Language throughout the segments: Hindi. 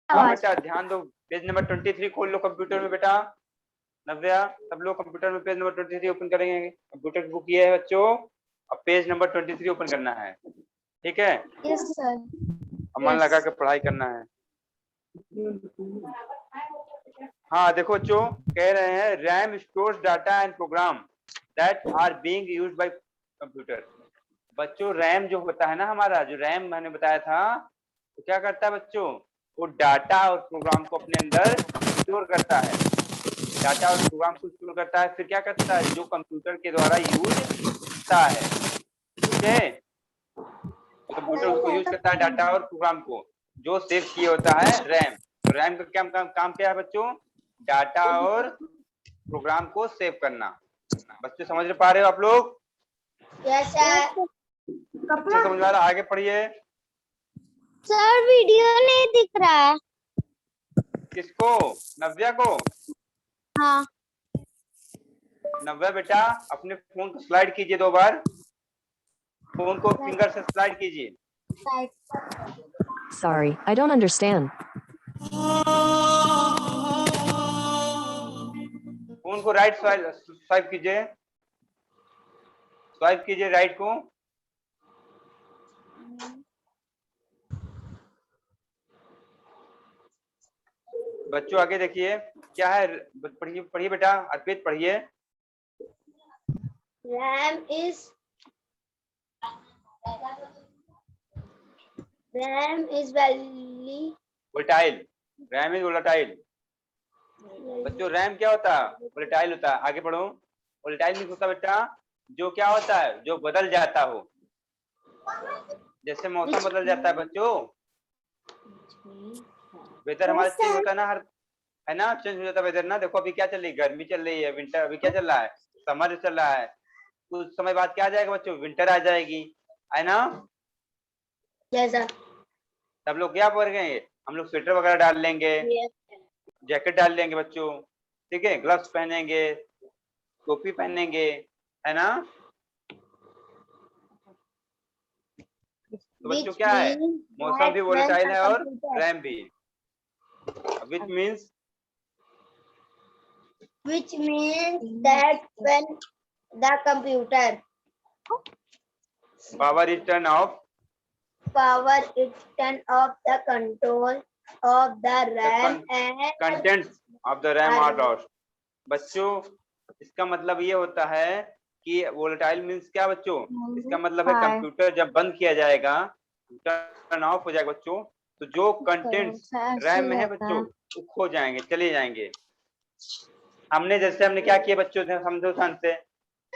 हाँ बेटा ध्यान दो, पेज नंबर 23 खोल लो कंप्यूटर में बेटा। नव्या सब लोग कंप्यूटर में पेज नंबर 23 ओपन करेंगे। कंप्यूटर की बुक ये है बच्चों, अब पेज नंबर 23 ओपन करना है, ठीक है? Yes sir. अब मन लगा के पढ़ाई करना है। हाँ देखो बच्चों, कह रहे हैं RAM stores data and program that are being used by computer. बच्चों रैम जो होता है ना, हमारा जो रैम मैंने बताया था, तो क्या करता है बच्चों, वो डाटा और प्रोग्राम को अपने अंदर स्टोर करता है। डाटा और प्रोग्राम को स्टोर करता है, फिर क्या करता है, जो कंप्यूटर के द्वारा यूज होता है, ठीक है? कंप्यूटर उसको यूज करता है, डाटा और प्रोग्राम को, जो सेव किए होता है रैम। तो रैम का क्या काम क्या है बच्चों, डाटा और प्रोग्राम को सेव करना। बच्चे समझ पा रहे हो आप लोग? Yes sir. अच्छा समझ आ रहा, आगे पढ़िए। सर वीडियो नहीं दिख रहा है। किसको? नव्या को? हाँ। नव्या बेटा अपने फोन को स्लाइड कीजिए 2 बार, फोन को फिंगर से स्लाइड कीजिए। Sorry, I don't understand. Phone को राइट स्वाइप कीजिए, स्वाइप कीजिए राइट को। बच्चों आगे देखिए क्या है, पढ़िए पढ़िए बेटा, अर्पित पढ़िए। RAM is very volatile, RAM is volatile. बच्चों रैम क्या होता है, वोलेटाइल होता है। आगे पढ़ो। वोलेटाइल मींस होता है बेटा जो क्या होता है, जो बदल जाता हो, जैसे मौसम बदल जाता है बच्चों, वेदर हमारा चेंज होता है ना, हर है ना, चेंज हो जाता है वेदर ना। देखो अभी क्या चल रही है, गर्मी चल रही है, विंटर, अभी क्या चल रहा है, समर चल रहा है। कुछ समय बाद क्या आ जाएगा बच्चों, विंटर आ जाएगी, है ना? जैसा सब लोग क्या पढ़ गए, हम लोग स्वेटर वगैरह डाल लेंगे, जैकेट डाल लेंगे बच्चों, ठीक है, ग्लव्स पहनेंगे, टोपी पहनेंगे, है ना? तो बच्चों क्या है, मौसम भी वोलेटाइल है और रैम भी। which means that when the computer power is turned off, the control of the RAM and contents of the RAM are lost। बच्चों इसका मतलब ये होता है कि वोलेटाइल मींस क्या बच्चों, इसका मतलब है कंप्यूटर जब बंद किया जाएगा, टर्न ऑफ हो जाएगा बच्चों, तो जो कंटेंट्स रैम में है बच्चों वो खो जाएंगे, चले जाएंगे। हमने क्या किया बच्चों, समझो ध्यान से,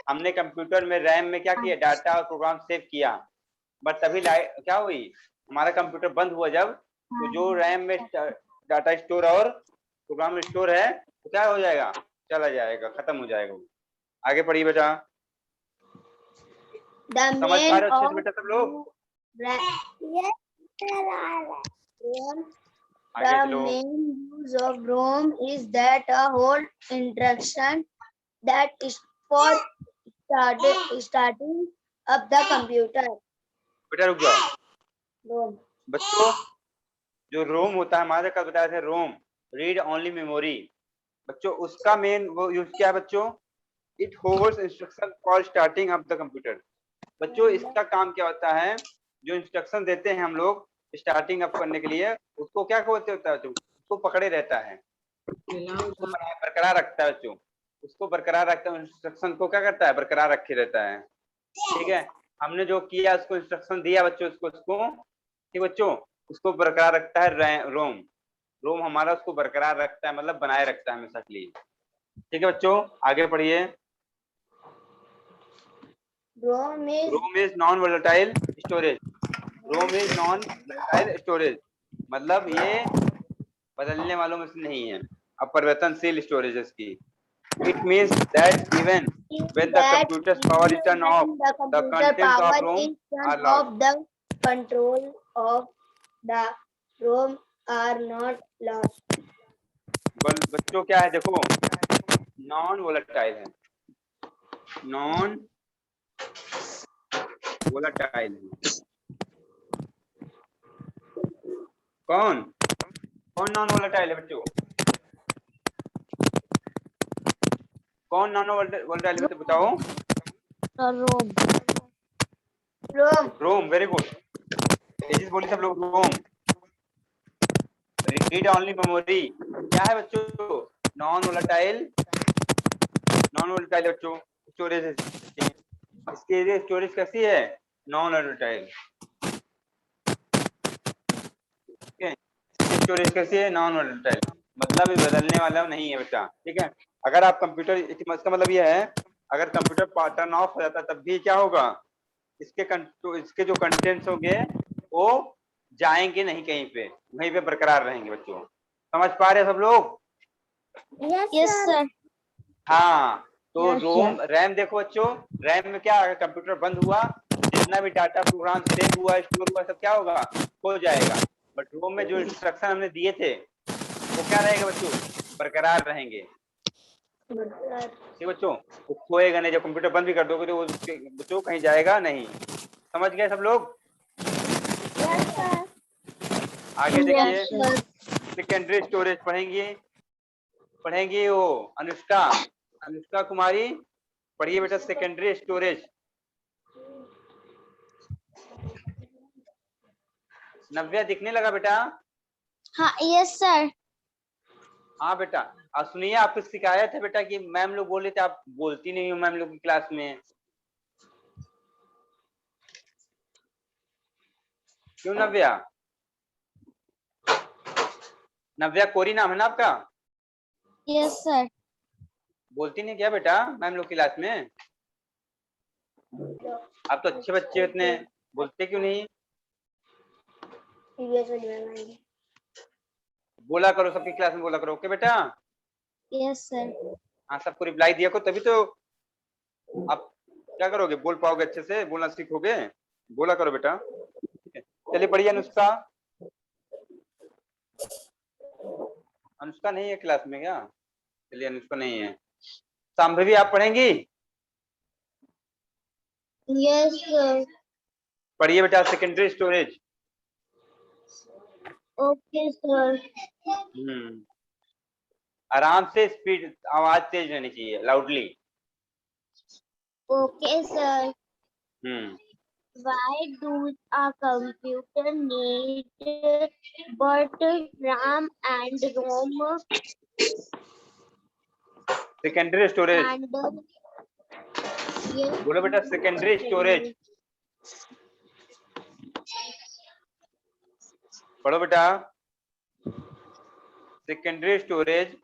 हमने कंप्यूटर में रैम में क्या किया, डाटा और प्रोग्राम सेव किया, बट तभी क्या हुई, हमारा कंप्यूटर बंद हुआ जब, तो जो रैम में डाटा स्टोर और प्रोग्राम स्टोर है तो क्या हो जाएगा, चला जाएगा, खत्म हो जाएगा। आगे पढ़िए बेटा, समझ पा रहे हो अच्छे से बेटा सब लोग? The main use of ROM is that a whole instruction that is for starting up the computer. बेटा रुक जाओ। ROM बच्चों जो रोम होता है, हमारे कल बताया था रोम, रीड ओनली मेमोरी। बच्चों उसका मेन वो यूज क्या है बच्चों, it holds instruction for starting up the computer. बच्चों इसका काम क्या होता है, जो इंस्ट्रक्शन देते हैं हम लोग स्टार्टिंग अप करने के लिए, उसको क्या होता है, उसको पकड़े रहता है, उसको बरकरार रखता है बच्चों, उसको बरकरार रखता है, इंस्ट्रक्शन को क्या करता है, बरकरार रखे रहता है। ठीक है, हमने जो किया उसको इंस्ट्रक्शन दिया बच्चों, उसको ठीक बच्चों, उसको बरकरार रखता है रोम। रोम हमारा उसको बरकरार रखता है, मतलब बनाए रखता है हमेशा के लिए। ठीक है बच्चों आगे पढ़िए। ROM is non volatile storage. ROM is non volatile storage मतलब ये बदलने वालों में से नहीं है, अपरिवर्तनशील स्टोरेज है इसकी। It means that even when the computer's power is turned off, the contents of ROM are lost. The control of the ROM are not lost. बच्चों क्या है देखो, नॉन वोलेटाइल है, नॉन वोलेटाइल है। कौन कौन नॉन वोलेटाइल है बच्चों? कौन नॉन वोलेटाइल है बच्चों बताओ? रोम। रोम। रोम, वेरी गुड। तेजी से बोलिए सब लोग, रोम। रीड ओनली मेमोरी क्या है बच्चों? नॉन वोलेटाइल, नॉन वोलेटाइल बच्चों स्टोरेज है। इसके लिए स्टोरेज कैसी है? Non volatile. ठीक है, स्टोरेज कैसी है? नॉन वोलेटाइल, मतलब ये बदलने वाला नहीं है बच्चा। ठीक है, अगर आप कंप्यूटर, इसका मतलब ये है अगर कंप्यूटर टर्न ऑफ हो जाता तब भी क्या होगा? इसके जो कंटेंट्स होंगे वो जाएंगे नहीं कहीं पे, वहीं पे बरकरार रहेंगे बच्चों। समझ पा रहे सब लोग? Yes sir. हाँ, तो Yes, रोम रैम देखो बच्चों, रैम में क्या, अगर कंप्यूटर बंद हुआ जितना भी डाटा प्रोग्राम सेव हुआ स्टोर हुआ सब क्या होगा? खो जाएगा। बट रोम में जो इंस्ट्रक्शन हमने दिए थे वो क्या रहेगा बच्चों? बरकरार रहेंगे। ठीक बच्चों, वो खोएगा नहीं। जब कंप्यूटर बंद भी कर दोगे तो वो बच्चों कहीं जाएगा नहीं। समझ गए सब लोग? आगे देखिए, सेकेंडरी स्टोरेज पढ़ेंगे वो अनुष्का, अनुष्का कुमारी, पढ़िए बेटा सेकेंडरी स्टोरेज। नव्या दिखने लगा बेटा? हाँ यस सर। हाँ बेटा। और सुनिए, आपको शिकायत है बेटा कि मैम लोग बोल रहे थे आप बोलती नहीं हो मैम लोग की क्लास में, क्यों नव्या? नव्या कोरी नाम है ना आपका? Yes sir. बोलती नहीं क्या बेटा मैम लोग की क्लास में? आप तो अच्छे बच्चे इतने, बोलते क्यों नहीं? बोला करो, सबकी क्लास में बोला करो। ओके बेटा? Yes sir. हाँ, सबको रिप्लाई दिया करो, तभी तो आप क्या करोगे, बोल पाओगे, अच्छे से बोलना सीखोगे। बोला करो बेटा। ठीक है, चलिए पढ़िए अनुष्का। अनुष्का नहीं है क्लास में क्या? चलिए अनुष्का नहीं है। सांभवी आप पढ़ेंगी? Yes sir. पढ़िए बेटा सेकेंडरी स्टोरेज। Okay sir. आराम से, स्पीड, आवाज तेज रहनी चाहिए, loudly. Okay sir. Hmm Why do a computer need both RAM and ROM secondary storage and yes, बोलो बेटा, सेकेंडरी स्टोरेज पढ़ो बेटा। सेकेंडरी स्टोरेज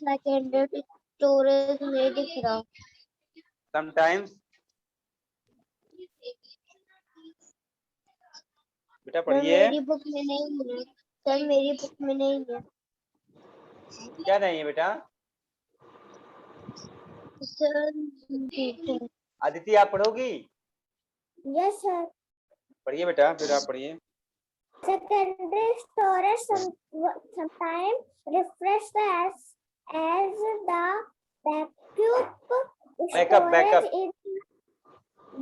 secondary storage नहीं दिख रहा। समटाइम्स, बेटा सर पढ़िए। मेरी बुक में नहीं है। सर मेरी बुक में नहीं है। क्या नहीं है बेटा? सर अदिति आप पढ़ोगी? Yes sir. पढ़िए बेटा, फिर आप पढ़िए। Secondary storage sometimes refreshed as the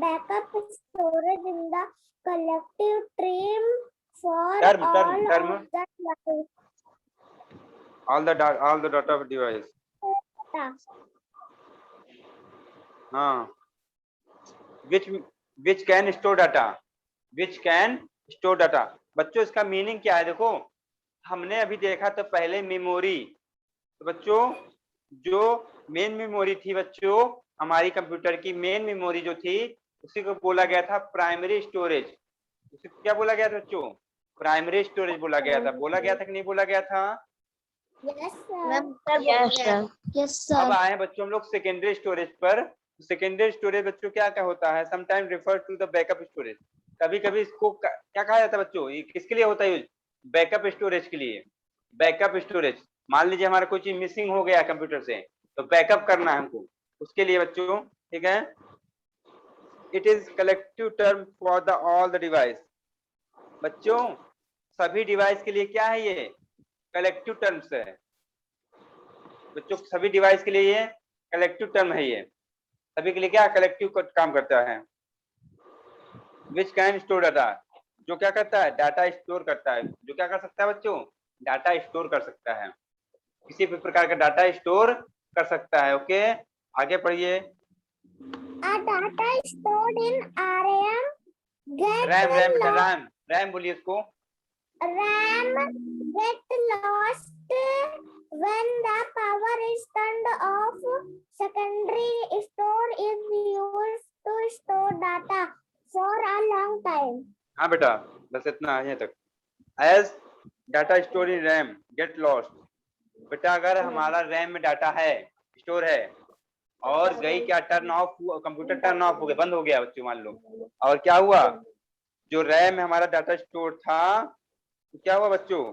backup storage in the collective stream for term all of the devices. all the data of device. हाँ, which can store data, बच्चों इसका मीनिंग क्या है? देखो, हमने अभी देखा तो पहले मेमोरी, तो बच्चों जो मेन मेमोरी थी बच्चों, हमारी कंप्यूटर की मेन मेमोरी जो थी उसी को बोला गया था प्राइमरी स्टोरेज। उसे क्या बोला गया था बच्चों? प्राइमरी स्टोरेज बोला गया था। बोला गया था कि नहीं बोला गया था? Yes sir. अब आए बच्चों हम लोग सेकेंडरी स्टोरेज पर। सेकेंडरी स्टोरेज बच्चों क्या क्या होता है? Sometime refer to the backup storage. कभी कभी इसको क्या कहा जाता है बच्चों? ये किसके लिए होता है यूज? बैकअप स्टोरेज के लिए। बैकअप स्टोरेज, मान लीजिए हमारा कोई चीज मिसिंग हो गया कंप्यूटर से, तो बैकअप करना है हमको, उसके लिए बच्चों। ठीक है, it is collective term for the all the device. बच्चों सभी डिवाइस के लिए क्या है ये? कलेक्टिव टर्म्स है बच्चों, सभी डिवाइस के लिए ये कलेक्टिव टर्म है। ये सभी के लिए क्या कलेक्टिव काम करता है। विच कैन स्टोर डाटा, जो क्या करता है, डाटा स्टोर करता है। जो क्या कर सकता है बच्चों, डाटा स्टोर कर सकता है, किसी भी प्रकार का डाटा स्टोर कर सकता है। ओके, आगे पढ़िए। A data stored in RAM get RAM, RAM बेटा, lost. रैम, रैम बोलिए इसको। RAM get lost when the power is turned off. Secondary store is used to store data for a long time. हाँ बेटा, बस इतना है तक। As data store in RAM get lost. बेटा अगर हमारा रैम में डाटा है, स्टोर है, और गई क्या, turn off, computer turn off हो गया, बंद हो गया बच्चों मान लो, और क्या हुआ, जो रैम में हमारा डाटा स्टोर था, तो क्या हुआ बच्चों,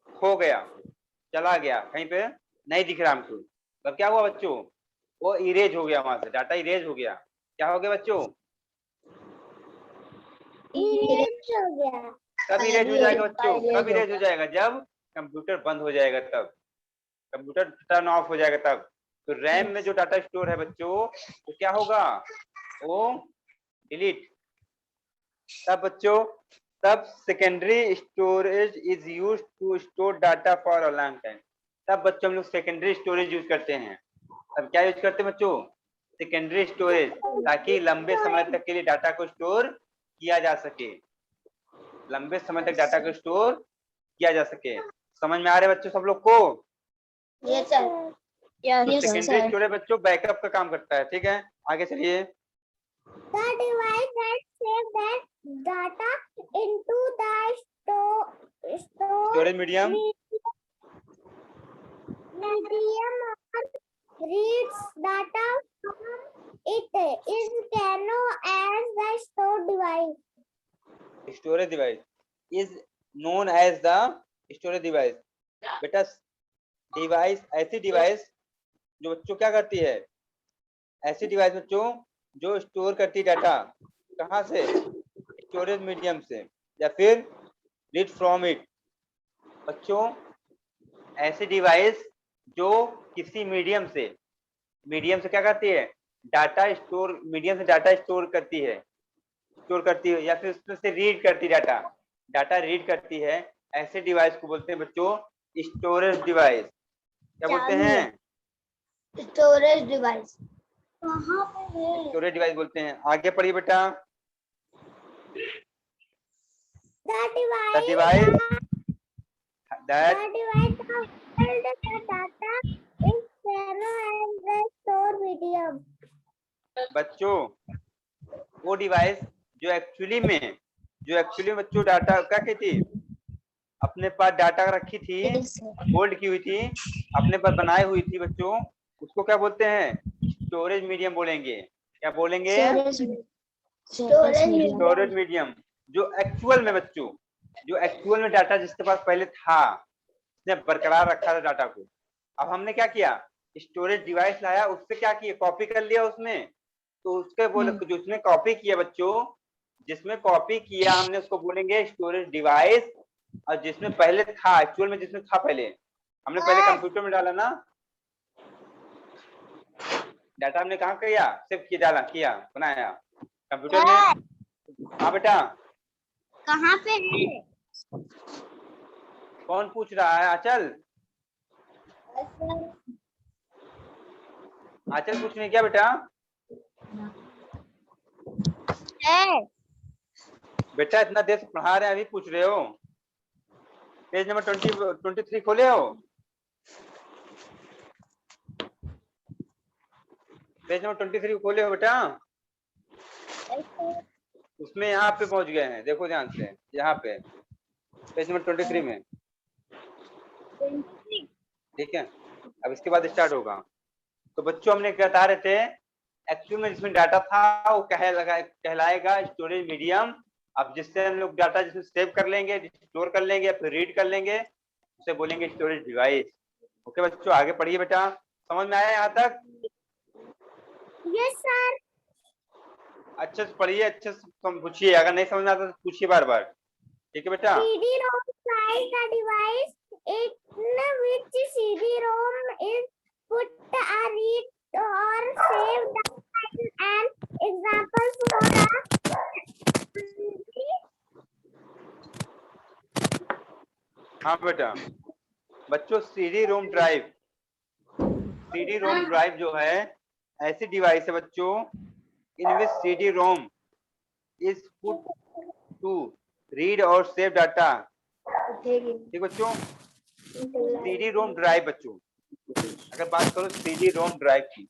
खो गया, चला गया कहीं पे, नहीं दिख रहा हमको, तब क्या हुआ बच्चों, वो इरेज हो गया, वहां से डाटा इरेज हो गया। क्या हो गया बच्चों, Erase हो गया. कब इरेज हो जाएगा बच्चों, कब इरेज हो जाएगा, जब कंप्यूटर बंद हो जाएगा, तब कंप्यूटर टर्न ऑफ हो जाएगा तब। तो रैम में जो डाटा स्टोर है बच्चों, तो क्या होगा, वो डिलीट। तब बच्चों, तब secondary storage is use to store data for a long time. तब बच्चों हम लोग सेकेंडरी स्टोरेज यूज करते हैं। तब क्या यूज करते हैं बच्चों, सेकेंडरी स्टोरेज, ताकि लंबे समय तक के लिए डाटा को स्टोर किया जा सके, लंबे समय तक डाटा को स्टोर किया जा सके। समझ में आ रहे बच्चों सब लोग को? Yes, sir. तो सेकेंडरी स्टोरेज बच्चों बैकअप का काम करता है। ठीक है, आगे चलिए। The device that saves that data into the storage medium, medium or reads data from it is known as the store device. Storage device is known as the storage device. बेटा डिवाइस ऐसी डिवाइस जो बच्चों क्या करती है, ऐसी डिवाइस बच्चों जो स्टोर करती है डाटा, कहाँ से, स्टोरेज मीडियम से, या फिर रीड फ्रॉम इट। बच्चों ऐसी डिवाइस जो किसी मीडियम से क्या करती है, डाटा स्टोर, मीडियम से डाटा स्टोर करती है, या फिर उसमें से रीड करती डाटा, रीड करती है, ऐसे डिवाइस को बोलते हैं बच्चों स्टोरेज डिवाइस। क्या बोलते हैं, Storage device. कहाँ पे है? स्टोरेज डिवाइस बोलते हैं। आगे पढ़िए बेटा। The the device device that that holds the data is known as the store medium. बच्चों वो डिवाइस जो एक्चुअली में बच्चों डाटा क्या की थी, अपने पास डाटा रखी थी, होल्ड की हुई थी, अपने पास बनाई हुई थी बच्चों, उसको क्या बोलते हैं, स्टोरेज मीडियम बोलेंगे। क्या बोलेंगे, स्टोरेज मीडियम। जो एक्चुअल में बच्चों, जो एक्चुअल में डाटा जिसके पास पहले था, उसने बरकरार रखा था डाटा को, अब हमने क्या किया, स्टोरेज डिवाइस लाया, उससे क्या किया, कॉपी कर लिया उसमें, तो उसके बोले जो उसने कॉपी किया बच्चों, जिसमें कॉपी किया हमने उसको बोलेंगे स्टोरेज डिवाइस। और जिसमें पहले था, एक्चुअल में जिसमें था पहले, हमने पहले कंप्यूटर में डाला ना डाटा, हमने कहाँ किया, सिर्फ किया, डाला, किया, बनाया कंप्यूटर में। हाँ बेटा, कहाँ पे है? कौन पूछ रहा है, आंचल, आंचल पूछ रही क्या बेटा, है बेटा इतना देर से पढ़ा रहे हैं, अभी पूछ रहे हो, पेज नंबर 23 खोले हो, पेज नंबर 23 खोले हो बेटा, उसमें यहाँ पे पहुंच गए हैं, देखो ध्यान से, यहाँ पे पेज नंबर 23 में, ठीक है। अब इसके बाद स्टार्ट होगा। तो बच्चों हमने क्या बता रहे थे, एक्चुअल में जिसमें डाटा था वो कहलाएगा स्टोरेज मीडियम। अब जिससे हम लोग डाटा जिसमें सेव कर लेंगे, स्टोर कर लेंगे, फिर रीड कर लेंगे, उसे बोलेंगे स्टोरेज डिवाइस। ओके बच्चों, आगे पढ़िए बेटा, समझ में आया यहाँ तक? Yes sir. अच्छे से पढ़िए, अच्छे से पूछिए, अगर नहीं समझ में आता तो पूछिए बार बार, ठीक है बेटा। CD-ROM is the device in which CD-ROM is put a read or save data in an example for a हाँ बेटा, बच्चों CD ROM drive, CD ROM drive जो है ऐसी डिवाइस है बच्चों in which CD ROM is put to read और सेव डाटा। ठीक बच्चों, सीडी रोम ड्राइव बच्चों, अगर बात करो सीडी रोम ड्राइव की,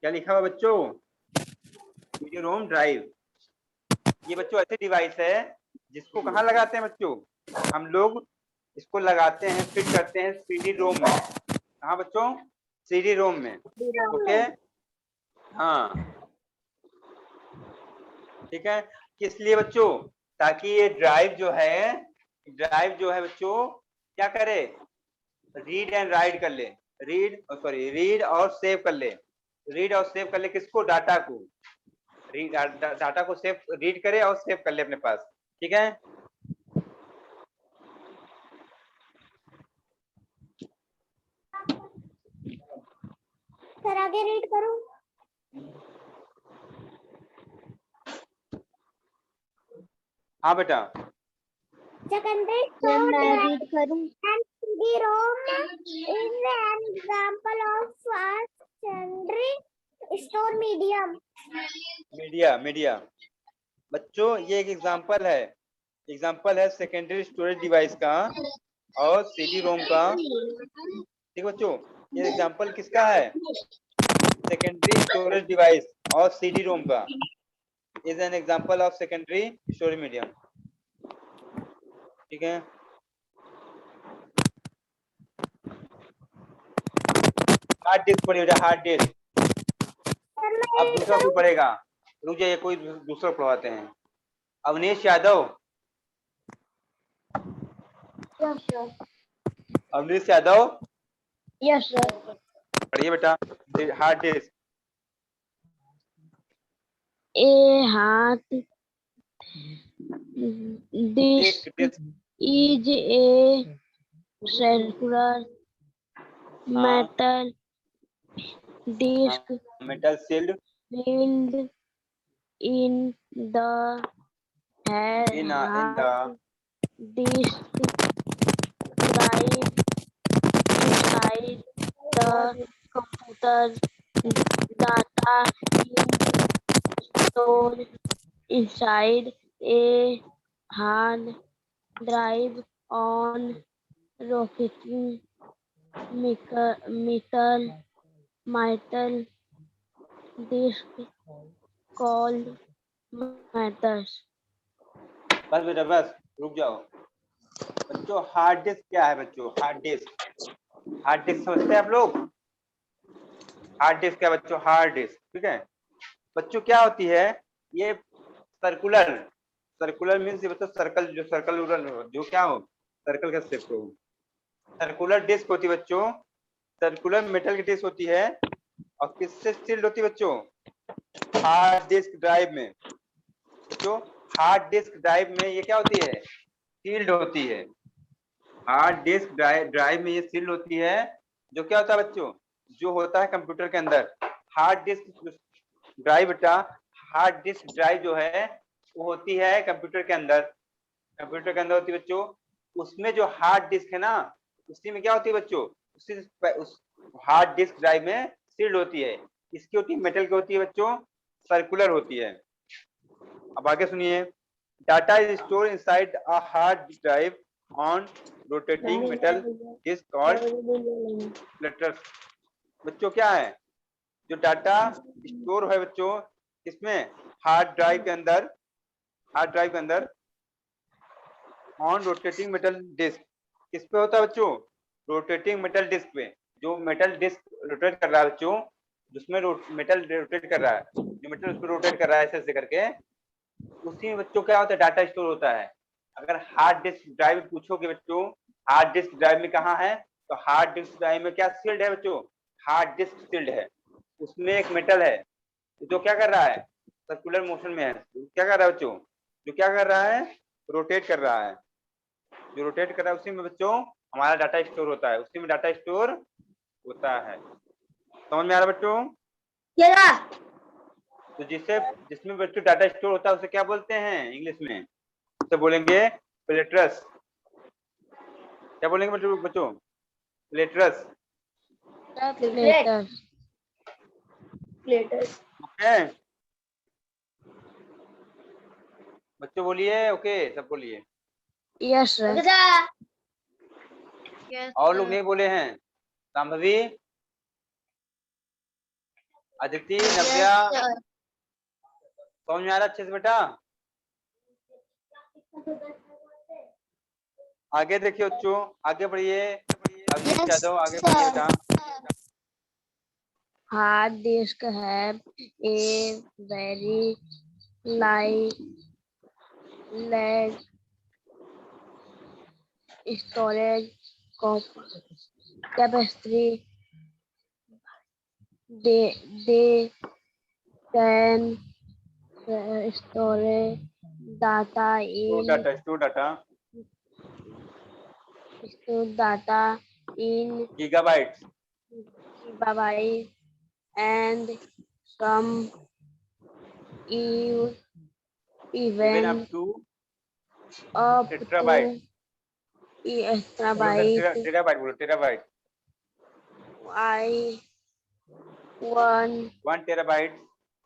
क्या लिखा हुआ बच्चों, सीडी रोम ड्राइव। ये बच्चों ऐसी डिवाइस है जिसको कहाँ लगाते हैं बच्चों, हम लोग इसको लगाते हैं, फिट करते हैं सीडी रोम में। कहाँ बच्चों, सीडी रोम में। ओके, हाँ ठीक है। किस लिए बच्चों, ताकि ये ड्राइव जो है बच्चों क्या करे, रीड एंड राइट कर ले, रीड और सेव कर ले, रीड और सेव कर ले किसको, डाटा को, डाटा को सेव, रीड करे और सेव कर ले अपने पास। ठीक है, सर आगे रीड करूं? हाँ बेटा, Secondary मैं store रीड करूं? and CD-ROM is an example of a secondary store medium. Media बच्चों, ये एक एग्जांपल है सेकेंडरी स्टोरेज डिवाइस का और सीडी रोम का। ठीक बच्चों, ये एग्जांपल किसका है, सेकेंडरी स्टोरेज डिवाइस और सीडी रोम का, is an example of secondary storage medium. ठीक है, हार्ड डिस्क पढ़िएगा, हार्ड डिस्क। सर मैं अब read दूसरा कोई करूं? पढ़ेगा, रुक जाइए, कोई दूसरा पढ़वाते हैं। Avnish Yadav, yes sir. Avnish Yadav yes sir. पढ़िए बेटा, hard disk. A hard disk disk is a circular metal disk metal sealed filled in the in hard disk drive inside the computer. Data is stored inside a hard drive on rotating metal disk called matters. बस बेटा बस, रुक जाओ बच्चों। हार्ड डिस्क क्या है बच्चों, हार्ड डिस्क समझते हैं आप लोग, हार्ड डिस्क क्या बच्चों, हार्ड डिस्क। ठीक है बच्चों, क्या होती है ये, सर्कुलर मीन्स बच्चों सर्कल, जो क्या हो, सर्कल का शेप हो, सर्कुलर डिस्क होती है बच्चों, सर्कुलर मेटल की डिस्क होती है, और किससे सील्ड होती है बच्चों, हार्ड डिस्क ड्राइव में। बच्चों हार्ड डिस्क ड्राइव में ये क्या होती है, सील्ड होती है, हार्ड डिस्क ड्राइव में ये सील्ड होती है। जो क्या होता है बच्चों, जो होता है कंप्यूटर के अंदर, हार्ड डिस्क ड्राइव बेटा, हार्ड डिस्क ड्राइव जो है वो होती है कंप्यूटर के अंदर, होती है बच्चों। उसमें जो हार्ड डिस्क है ना, उसी में क्या होती है बच्चों, उस हार्ड डिस्क ड्राइव में सील्ड होती है। इसकी होती है मेटल की होती है बच्चों, सर्कुलर होती है। अब आगे सुनिए, data is store inside a hard drive on rotating metal disk called letters. बच्चों क्या है, जो डाटा स्टोर है बच्चों इसमें, हार्ड ड्राइव के अंदर ऑन रोटेटिंग मेटल डिस्क, किस पे होता है बच्चों, रोटेटिंग मेटल डिस्क पे। जो मेटल डिस्क रोटेट कर रहा है बच्चों, जिसमें मेटल रोटेट कर रहा है, जो मेटल उस पर रोटेट कर रहा है ऐसे करके, उसी में बच्चों क्या होता है, डाटा स्टोर होता है। अगर हार्ड डिस्क ड्राइव पूछोगे बच्चों, हार्ड डिस्क ड्राइव में कहाँ है, तो हार्ड डिस्क ड्राइव में क्या सील्ड है बच्चों, हार्ड डिस्क सील्ड है, उसमें एक मेटल है जो क्या कर रहा है, सर्कुलर मोशन में है, क्या कर रहा है बच्चों, जो क्या कर रहा है, रोटेट कर रहा है, जो रोटेट कर रहा है उसी में बच्चों हमारा डाटा स्टोर होता है, उसी में डाटा स्टोर होता है। समझ में आ रहा है बच्चों, क्या? तो जिसमें बच्चों डाटा स्टोर होता है उसे क्या बोलते हैं इंग्लिश में? उसे बोलेंगे प्लेटरस। क्या बोलेंगे बच्चों? प्लेटरस। Calculator. Calculators. ओके बच्चों बोलिए ओके, सब बोलिए। Yes, sir. अच्छा, Yes, और लोग नहीं बोले हैं? संभवी, अदिति, नव्या, sir. समझ में आ रहा अच्छे से बेटा? आगे देखिए बच्चों, आगे बढ़िए। अभिजीत यादव आगे बढ़िए बेटा। hard disk have a very large storage capacity. They can store data store data in gigabytes gigabytes and some e- even up even to up terabyte. to बोलो exabyte. टेराबाइट, बोलो terabyte. I 1 1 terabyte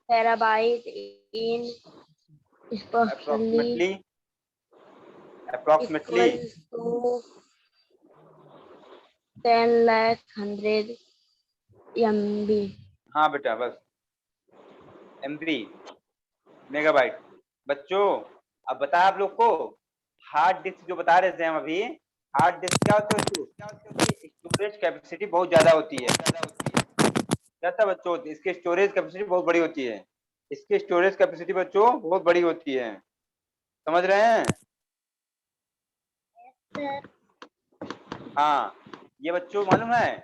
terabyte in approximately approximately equals to 10 lakh 100 MB. हाँ बेटा बस एमबी मेगाबाइट। बच्चों अब बता आप लोग को, हार्ड डिस्क जो बता रहे थे हम अभी, हार्ड डिस्क क्या होता है बच्चों? स्टोरेज कैपेसिटी बहुत ज्यादा होती है। क्या था बच्चों? इसकी स्टोरेज कैपेसिटी बहुत बड़ी होती है। इसकी स्टोरेज कैपेसिटी बच्चों बहुत बड़ी होती है, समझ रहे हैं? हाँ, ये बच्चों मालूम है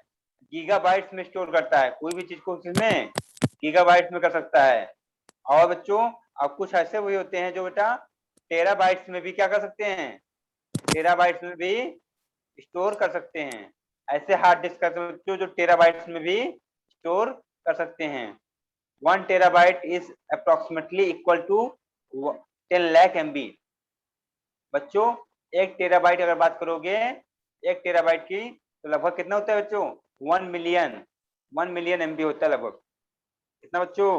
गीगाबाइट्स में स्टोर करता है, कोई भी चीज को उसमें गीगाबाइट्स में कर सकता है। और बच्चों अब कुछ ऐसे भी होते हैं जो बेटा टेराबाइट्स में भी क्या कर सकते हैं? टेराबाइट्स में भी स्टोर कर सकते हैं। ऐसे हार्ड डिस्क करते हैं बच्चों जो टेराबाइट्स में भी स्टोर कर सकते हैं। 1 terabyte is approximately equal to 10 lakh MB. बच्चों 1 टेराबाइट अगर बात करोगे 1 टेराबाइट की, तो लगभग कितना होता है बच्चों? 1 मिलियन एमबी होता है लगभग। कितना बच्चों?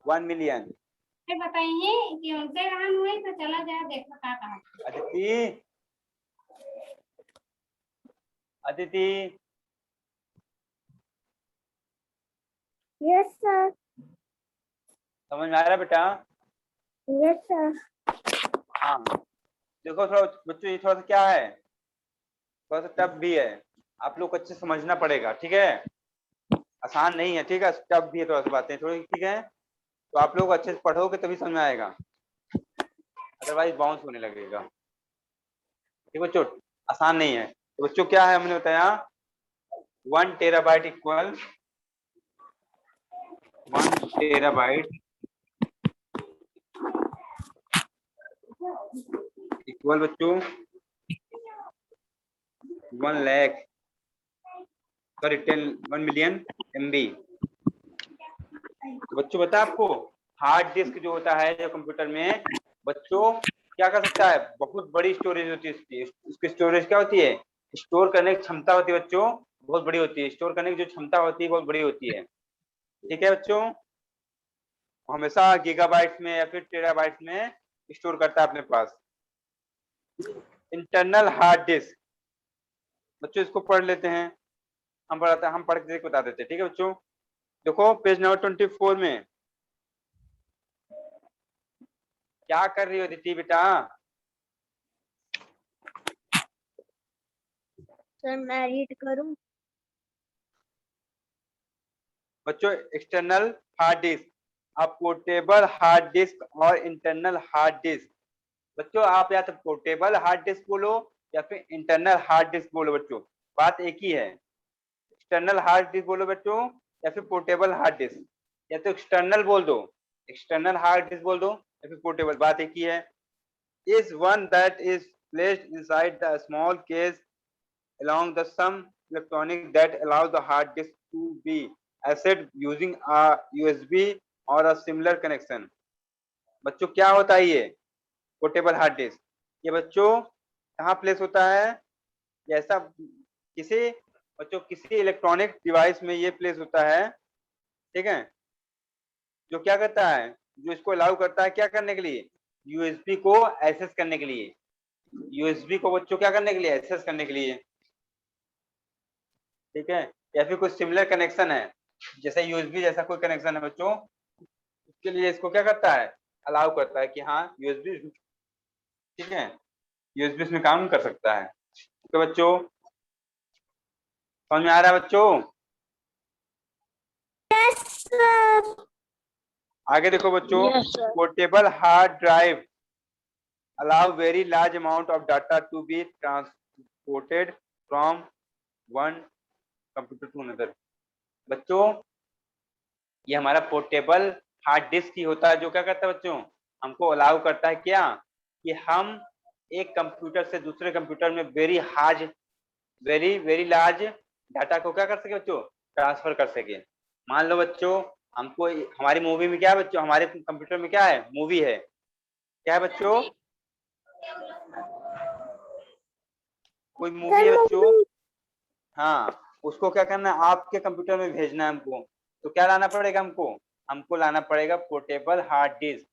1 मिलियन। बताइए कि उनसे काम हुई तो चला जाए देखो क्या कहा। Aditi, Aditi Yes, sir. समझ में आ रहा है बेटा? Yes, sir. हाँ देखो थोड़ा बच्चों, ये थोड़ा सा क्या है, थोड़ा सा टफ भी है, आप लोग को अच्छे से समझना पड़ेगा, ठीक है? आसान नहीं है, ठीक है? टफ भी है थोड़ा सा बातें थोड़ी, ठीक है? तो आप लोग अच्छे से पढ़ोगे तभी समझ में आएगा, अदरवाइज बाउंस होने लगेगा। ठीक बच्चों, आसान नहीं है। तो बच्चों क्या है हमने बताया, 1 टेराबाइट इक्वल 1 टेराबाइट इक्वल बच्चों 1 लाख सॉरी 1 मिलियन एमबी। तो बच्चों बता आपको, हार्ड डिस्क जो होता है जो कंप्यूटर में बच्चों क्या कर सकता है? बहुत बड़ी स्टोरेज होती है इसकी। उसकी स्टोरेज क्या होती है? स्टोर करने की क्षमता होती है बच्चों, बहुत बड़ी होती है। स्टोर करने की जो क्षमता होती है बहुत बड़ी होती है, ठीक है बच्चों? हमेशा गीगाबाइट्स में या फिर टेराबाइट्स में स्टोर करता है अपने पास। इंटरनल हार्ड डिस्क बच्चों इसको पढ़ लेते हैं, हम पढ़ के बता देते हैं, ठीक है बच्चों? देखो पेज नंबर 24 में क्या कर रही हो दीदी बेटा? सर मैं रीड करूं? बच्चों एक्सटर्नल हार्ड डिस्क, आप पोर्टेबल हार्ड डिस्क और इंटरनल हार्ड डिस्क। बच्चों आप या तो पोर्टेबल हार्ड डिस्क बोलो या फिर इंटरनल हार्ड डिस्क बोलो बच्चों, बात एक ही है। एक्सटर्नल हार्ड डिस्क बोलो बच्चों या फिर पोर्टेबल हार्ड डिस्क, या तो एक्सटर्नल बोल दो, एक्सटर्नल हार्ड डिस्क बोल दो या फिर पोर्टेबल, बात एक ही है। is one that is placed inside the small case along the some electronic that allow the hard disk to be asset using a USB or a similar connection. बच्चों क्या होता है ये पोर्टेबल हार्ड डिस्क? ये बच्चों कहाँ प्लेस होता है? ऐसा किसी इलेक्ट्रॉनिक डिवाइस में ये प्लेस होता है, ठीक है, जो क्या करता है, जो इसको अलाउ करता है क्या करने के लिए, यूएसबी को एक्सेस करने के लिए, यूएसबी को बच्चों क्या करने के लिए, एक्सेस करने के लिए, ठीक है, या फिर कोई सिमिलर कनेक्शन है, जैसे यूएसबी जैसा कोई कनेक्शन है बच्चों, उसके लिए इसको क्या करता है, अलाउ करता है कि हाँ यूएसबी, ठीक है, यूएसबी इसमें काम कर सकता है। तो बच्चों समझ में आ रहा है बच्चों? आगे देखो बच्चों, Yes, sir. Portable hard drive allow very large amount of data to be transported from one computer to another. बच्चों ये हमारा पोर्टेबल हार्ड डिस्क ही होता है जो क्या करता है बच्चों, हमको अलाउ करता है क्या, कि हम एक कंप्यूटर से दूसरे कंप्यूटर में वेरी लार्ज डाटा को क्या कर सके बच्चों, ट्रांसफर कर सके। मान लो बच्चों हमको हमारी मूवी में क्या है बच्चों, हमारे कंप्यूटर में क्या है, मूवी है, क्या है बच्चों, कोई मूवी है बच्चों, हाँ, उसको क्या करना है, आपके कंप्यूटर में भेजना है हमको, तो क्या लाना पड़ेगा हमको लाना पड़ेगा पोर्टेबल हार्ड डिस्क,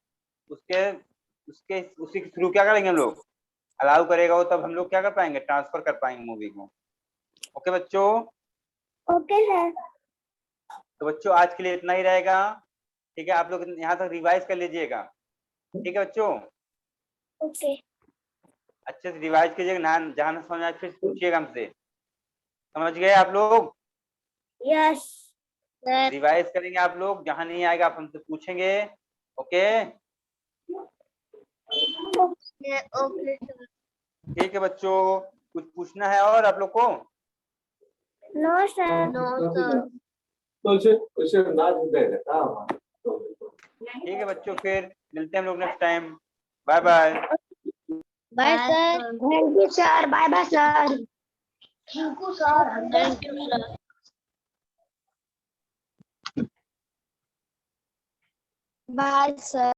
उसी के थ्रू क्या करेंगे हम लोग, अलाउ करेगा वो, तब हम लोग क्या कर पाएंगे, ट्रांसफर कर पाएंगे मूवी को। ओके बच्चों? Okay sir. तो बच्चों आज के लिए इतना ही रहेगा, ठीक है, आप लोग यहाँ तक रिवाइज कर लीजिएगा, ठीक है बच्चों, ओके। अच्छे से रिवाइज कीजिएगा, जहाँ न समझ आए फिर पूछिएगा हमसे, समझ गए आप लोग? यस। रिवाइज करेंगे आप लोग, जहाँ नहीं आएगा आप हमसे पूछेंगे, ओके? Okay sir. ठीक है बच्चों, कुछ पूछना है और आप लोग को? No sir. No sir. ठीक है बच्चों, फिर मिलते हैं हम लोग next time, bye bye. Bye sir. Thank you sir. Bye bye sir. Thank you sir. Thank you, sir. Bye sir.